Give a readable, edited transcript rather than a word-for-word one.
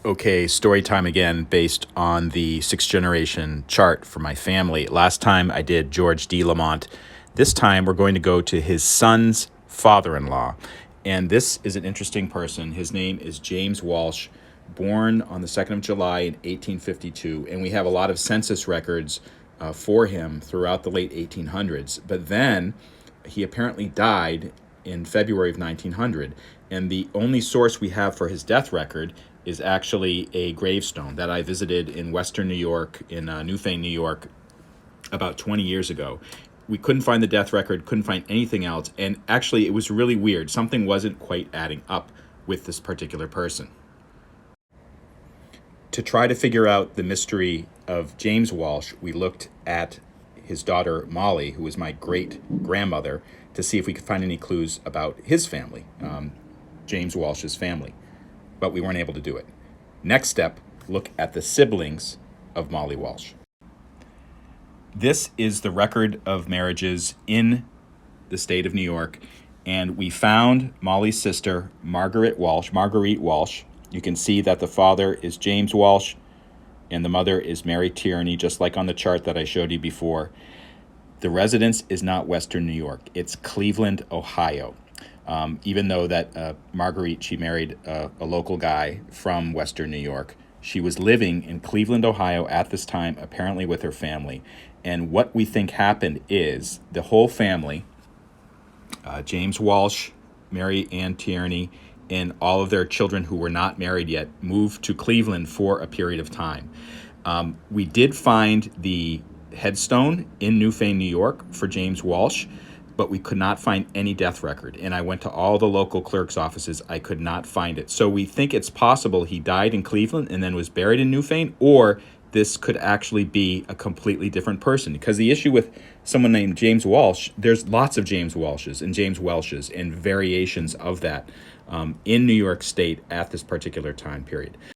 Okay, story time again based on the sixth generation chart for my family. Last time I did George D. Lamont. This time we're going to go to his son's father in law. And this is an interesting person. His name is James Walsh, born on the 2nd of July in 1852. And we have a lot of census records for him throughout the late 1800s. But then he apparently died in February of 1900. And the only source we have for his death record is actually a gravestone that I visited in Western New York, in Newfane, New York, about 20 years ago. We couldn't find the death record, couldn't find anything else, and actually it was really weird. Something wasn't quite adding up with this particular person. To try to figure out the mystery of James Walsh, we looked at his daughter Molly, who was my great-grandmother, to see if we could find any clues about his family, James Walsh's family. But we weren't able to do it. Next step, look at the siblings of Molly Walsh. This is the record of marriages in the state of New York, and we found Molly's sister, Marguerite Walsh. You can see that the father is James Walsh, and the mother is Mary Tierney, just like on the chart that I showed you before. The residence is not Western New York. It's Cleveland, Ohio. Even though that Marguerite, she married a local guy from Western New York. She was living in Cleveland, Ohio at this time, apparently with her family. And what we think happened is the whole family, James Walsh, Mary Ann Tierney, and all of their children who were not married yet, moved to Cleveland for a period of time. We did find the headstone in Newfane, New York for James Walsh, but we could not find any death record. And I went to all the local clerk's offices. I could not find it. So we think it's possible he died in Cleveland and then was buried in Newfane, or this could actually be a completely different person. Because the issue with someone named James Walsh, there's lots of James Walshes and James Welshes and variations of that in New York State at this particular time period.